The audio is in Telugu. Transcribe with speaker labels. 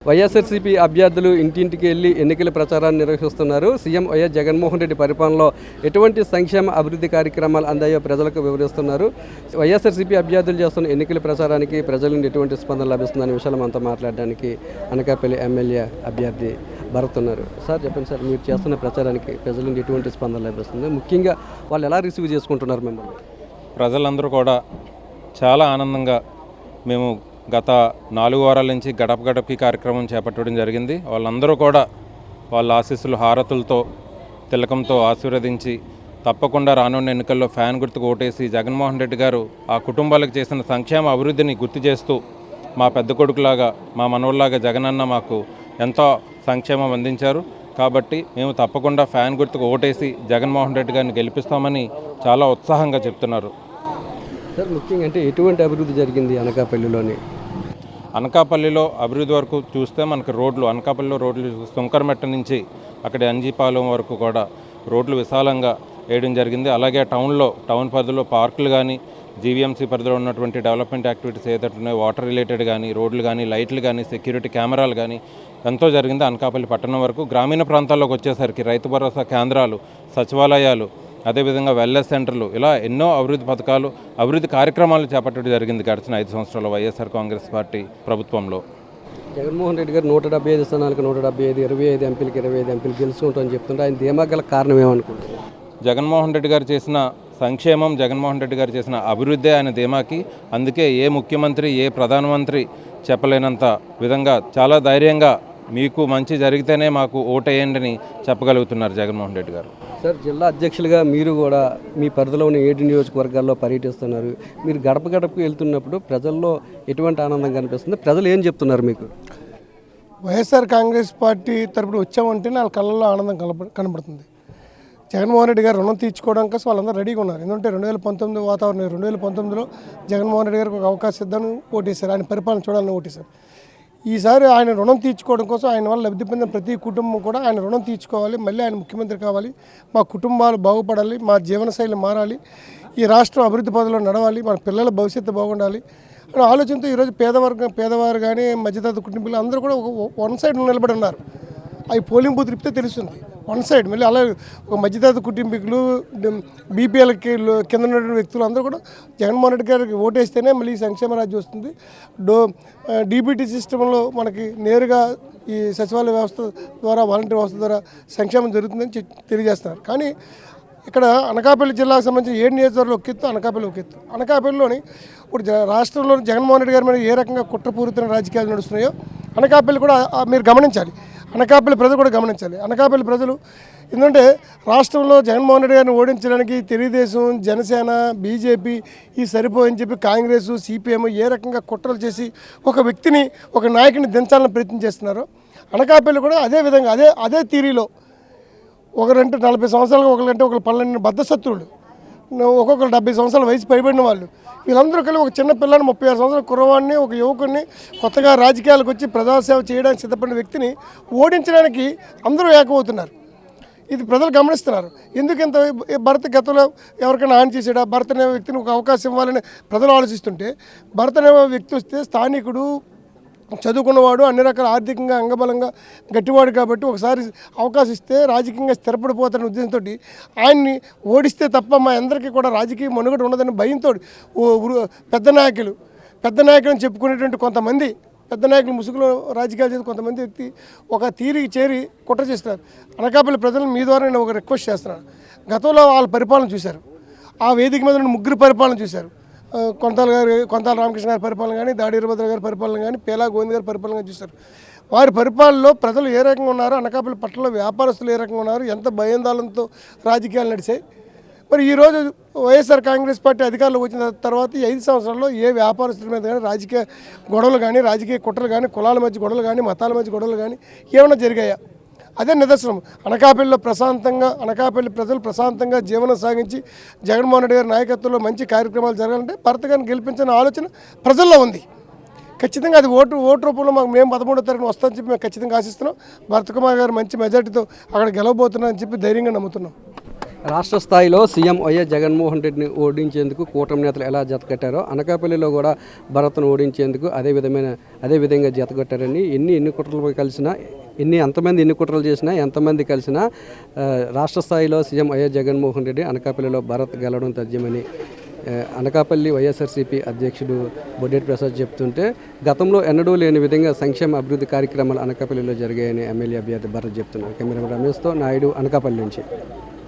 Speaker 1: వైఎస్ఆర్సీపీ అభ్యర్థులు ఇంటింటికి వెళ్లి ఎన్నికల ప్రచారాన్ని నిర్వహిస్తున్నారు. సీఎం వైఎస్ జగన్మోహన్ రెడ్డి పరిపాలనలో ఎటువంటి సంక్షేమ అభివృద్ధి కార్యక్రమాలు అందాయో ప్రజలకు వివరిస్తున్నారు. వైఎస్ఆర్సీపీ అభ్యర్థులు చేస్తున్న ఎన్నికల ప్రచారానికి ప్రజల నుండి ఎటువంటి స్పందన లభిస్తుందనే విషయాలు మనతో మాట్లాడడానికి అనకాపల్లి ఎమ్మెల్యే అభ్యర్థి భరత్ ఉన్నారు. సార్ చెప్పండి సార్, మీరు చేస్తున్న ప్రచారానికి ప్రజల నుండి ఎటువంటి స్పందన లభిస్తుంది? ముఖ్యంగా వాళ్ళు ఎలా రిసీవ్ చేసుకుంటున్నారు మిమ్మల్ని?
Speaker 2: ప్రజలందరూ కూడా చాలా ఆనందంగా మేము గత 4 వారాల నుంచి గడప గడపకి కార్యక్రమం చేపట్టడం జరిగింది. వాళ్ళందరూ కూడా వాళ్ళ ఆశీస్సులు హారతులతో తిలకంతో ఆశీర్వదించి తప్పకుండా రానున్న ఎన్నికల్లో ఫ్యాన్ గుర్తుకు ఓటేసి జగన్మోహన్ రెడ్డి గారు ఆ కుటుంబాలకు చేసిన సంక్షేమ అభివృద్ధిని గుర్తు చేస్తూ మా పెద్ద కొడుకులాగా మా మనవల్లాగా జగనన్న మాకు ఎంతో సంక్షేమం అందించారు. కాబట్టి మేము తప్పకుండా ఫ్యాన్ గుర్తుకు ఓటేసి జగన్మోహన్ రెడ్డి గారిని గెలిపిస్తామని చాలా ఉత్సాహంగా చెప్తున్నారు.
Speaker 1: సార్ ముఖ్యంగా అంటే ఎటువంటి అభివృద్ధి జరిగింది అనకాపల్లిలోని?
Speaker 2: అనకాపల్లిలో అభివృద్ధి వరకు చూస్తే మనకు రోడ్లు, అనకాపల్లిలో రోడ్లు సుంకరమెట్ట నుంచి అక్కడ అంజీపాలెం వరకు కూడా రోడ్లు విశాలంగా వేయడం జరిగింది. అలాగే టౌన్ పరిధిలో పార్కులు కానీ, జీవీఎంసీ పరిధిలో ఉన్నటువంటి డెవలప్మెంట్ యాక్టివిటీస్ ఏదైతే వాటర్ రిలేటెడ్ కానీ, రోడ్లు కానీ, లైట్లు కానీ, సెక్యూరిటీ కెమెరాలు కానీ ఎంతో జరిగింది. అనకాపల్లి పట్టణం వరకు గ్రామీణ ప్రాంతాల్లోకి వచ్చేసరికి రైతు భరోసా కేంద్రాలు, సచివాలయాలు, అదేవిధంగా వెల్నెస్ సెంటర్లు, ఇలా ఎన్నో అభివృద్ధి పథకాలు, అభివృద్ధి కార్యక్రమాలు చేపట్టడం జరిగింది గడిచిన 5 సంవత్సరాల వైఎస్ఆర్ కాంగ్రెస్ పార్టీ ప్రభుత్వంలో.
Speaker 1: జగన్మోహన్ రెడ్డి గారు 175 స్థానాలకు 175, 25 ఎంపీలకు 25 ఎంపీలు గెలుచుకుంటామని చెప్తుంటే ఆయన ధీమా గల కారణం ఏమనుకుంటున్నారు?
Speaker 2: జగన్మోహన్ రెడ్డి గారు చేసిన సంక్షేమం, జగన్మోహన్ రెడ్డి గారు చేసిన అభివృద్ధి ఆయన ధీమాకి. అందుకే ఏ ముఖ్యమంత్రి, ఏ ప్రధానమంత్రి చెప్పలేనంత విధంగా చాలా ధైర్యంగా మీకు మంచి జరిగితేనే మాకు ఓటేయండి అని చెప్పగలుగుతున్నారు జగన్మోహన్ రెడ్డి గారు.
Speaker 1: సార్, జిల్లా అధ్యక్షులుగా మీరు కూడా మీ పరిధిలోని 7 నియోజకవర్గాల్లో పర్యటిస్తున్నారు. మీరు గడప గడపకు వెళ్తున్నప్పుడు ప్రజల్లో ఎటువంటి ఆనందం కనిపిస్తుంది? ప్రజలు ఏం చెప్తున్నారు మీకు?
Speaker 3: వైఎస్ఆర్ కాంగ్రెస్ పార్టీ తరపున వచ్చామంటే వాళ్ళ కళ్ళల్లో ఆనందం కనబడుతుంది. జగన్మోహన్ రెడ్డి గారు రుణం తీర్చుకోవడం కోసం వాళ్ళందరూ రెడీగా ఉన్నారు. ఎందుకంటే 2019 వాతావరణం, 2019లో జగన్మోహన్ రెడ్డి గారికి ఒక అవకాశం ఇద్దామని ఓటేశారు, ఆయన పరిపాలన చూడాలని ఓటేశారు. ఈసారి ఆయన రుణం తీర్చుకోవడం కోసం, ఆయన వల్ల లబ్ధి పొందిన ప్రతి కుటుంబం కూడా ఆయన రుణం తీర్చుకోవాలి, మళ్ళీ ఆయన ముఖ్యమంత్రి కావాలి, మా కుటుంబాలు బాగుపడాలి, మా జీవనశైలి మారాలి, ఈ రాష్ట్రం అభివృద్ధి పథంలో నడవాలి, మన పిల్లల భవిష్యత్తు బాగుండాలి అనే ఆలోచనతో ఈరోజు పేదవారు కానీ, మధ్యతరగతి కుటుంబాలు అందరూ కూడా వన్ సైడ్ నిలబడి ఉన్నారు. అవి పోలింగ్ బూత్ తిప్పితే తెలుస్తుంది. వన్ సైడ్ మళ్ళీ అలా ఒక మధ్యతరగతి కుటుంబీకులు, బీపీఎల్కి కింద ఉన్నటువంటి వ్యక్తులు అందరూ కూడా జగన్మోహన్ రెడ్డి గారికి ఓటేస్తేనే మళ్ళీ సంక్షేమ రాజ్యం వస్తుంది. డీబీటీ సిస్టంలో మనకి నేరుగా ఈ సచివాలయ వ్యవస్థ ద్వారా, వాలంటీర్ వ్యవస్థ ద్వారా సంక్షేమం జరుగుతుందని తెలియజేస్తున్నారు. కానీ ఇక్కడ అనకాపల్లి జిల్లాకు సంబంధించి 7 నియోజకవర్గాలు ఒక ఎత్తు, అనకాపల్లి ఒక ఎత్తు. అనకాపల్లిలోని ఇప్పుడు రాష్ట్రంలో జగన్మోహన్ రెడ్డి గారి మీద ఏ రకంగా కుట్రపూరితమైన రాజకీయాలు నడుస్తున్నాయో అనకాపల్లి కూడా మీరు గమనించాలి. అనకాపల్లి ప్రజలు కూడా గమనించాలి. అనకాపల్లి ప్రజలు ఎందుకంటే రాష్ట్రంలో జగన్మోహన్ రెడ్డి గారిని ఓడించడానికి తెలుగుదేశం, జనసేన, బీజేపీ ఈ సరిపోయని చెప్పి కాంగ్రెస్, సిపిఎం ఏ రకంగా కుట్రలు చేసి ఒక వ్యక్తిని, ఒక నాయకుని దించాలని ప్రయత్నం చేస్తున్నారో అనకాపల్లి కూడా అదే విధంగా అదే తీరీలో ఒకరంటే 40 సంవత్సరాలు, ఒకరంటే 12 బద్ధశత్రువులు, ఒక్కొక్కరు 70 సంవత్సరాల వయసు పైబడిన వాళ్ళు, వీళ్ళందరూ కలిసి ఒక చిన్న పిల్లని 36 సంవత్సరాల కుర్రవాడిని, ఒక యువకుడిని, కొత్తగా రాజకీయాలకు వచ్చి ప్రజాసేవ చేయడానికి సిద్ధపడిన వ్యక్తిని ఓడించడానికి అందరూ ఏకమవుతున్నారు. ఇది ప్రజలు గమనిస్తున్నారు. ఎందుకు ఇంత భరత్ గతంలో ఎవరికైనా హాని చేసాడా? భరత్ అనే వ్యక్తిని ఒక అవకాశం ఇవ్వాలని ప్రజలు ఆలోచిస్తుంటే, భరత్ అనే వ్యక్తి వస్తే స్థానికుడు, చదువుకున్నవాడు, అన్ని రకాల ఆర్థికంగా అంగబలంగా గట్టివాడు కాబట్టి ఒకసారి అవకాశం ఇస్తే రాజకీయంగా స్థిరపడిపోతారనే ఉద్దేశంతో ఆయన్ని ఓడిస్తే తప్ప మా అందరికీ కూడా రాజకీయ మనుగడ ఉండదని భయంతో పెద్ద నాయకులను చెప్పుకునేటువంటి కొంతమంది పెద్ద నాయకులు, ముసుగులో రాజకీయాలు చేసి కొంతమంది వ్యక్తి ఒక తీరికి చేరి కుట్ర చేస్తున్నారు. అనకాపల్లి ప్రజలను మీ ద్వారా నేను ఒక రిక్వెస్ట్ చేస్తున్నాను. గతంలో వాళ్ళ పరిపాలన చూశారు, ఆ వేదిక మీద 3 పరిపాలన చూశారు. కొంతాల రామకృష్ణ గారి పరిపాలన కానీ, దాడి వీరభద్ర గారి పరిపాలన కానీ, పేలా గోవింద్ గారి పరిపాలన చూశారు. వారి పరిపాలనలో ప్రజలు ఏ రకంగా ఉన్నారు, అనకాపల్లి పట్టణంలో వ్యాపారస్తులు ఏ రకంగా ఉన్నారు, ఎంత భయాందోళనతో రాజకీయాలు నడిచాయి. మరి ఈరోజు వైఎస్ఆర్ కాంగ్రెస్ పార్టీ అధికారంలోకి వచ్చిన తర్వాత ఈ 5 సంవత్సరాల్లో ఏ వ్యాపారస్తుల మీద కానీ రాజకీయ గొడవలు కానీ, రాజకీయ కుట్రలు కానీ, కులాల మధ్య గొడవలు కానీ, మతాల మధ్య గొడవలు కానీ ఏమైనా జరిగాయా? అదే నిదర్శనం. అనకాపల్లిలో అనకాపల్లి ప్రజలు ప్రశాంతంగా జీవనం సాగించి జగన్మోహన్ రెడ్డి గారి నాయకత్వంలో మంచి కార్యక్రమాలు జరగాలంటే భరత్ గారిని గెలిపించిన ఆలోచన ప్రజల్లో ఉంది. ఖచ్చితంగా అది ఓటు రూపంలో మేము 13వ తారీఖున వస్తామని చెప్పి మేము ఖచ్చితంగా ఆశిస్తున్నాం. భరత్ కుమార్ గారు మంచి మెజార్టీతో అక్కడ గెలవబోతున్నారని చెప్పి ధైర్యంగా నమ్ముతున్నాం.
Speaker 1: రాష్ట్ర స్థాయిలో సీఎం వైఎస్ జగన్మోహన్ రెడ్డిని ఓడించేందుకు కూటమి నేతలు ఎలా జతకట్టారో అనకాపల్లిలో కూడా భరత్ను ఓడించేందుకు అదే విధంగా జతకట్టారని ఎన్ని కుట్రలు కలిసినా ఎన్ని కుట్రలు చేసినా ఎంతమంది కలిసినా రాష్ట్ర స్థాయిలో సీఎం వైఎస్ జగన్మోహన్ రెడ్డి అనకాపల్లిలో భరత్ గెలవడం తథ్యమని అనకాపల్లి వైఎస్ఆర్సీపీ అధ్యక్షుడు బొడ్డేటి ప్రసాద్ చెప్తుంటే గతంలో ఎన్నడూ లేని విధంగా సంక్షేమ అభివృద్ధి కార్యక్రమాలు అనకాపల్లిలో జరిగాయని ఎమ్మెల్యే అభ్యర్థి భరత్ చెప్తున్నారు. కెమెరా రమేష్తో నాయుడు అనకాపల్లి నుంచి.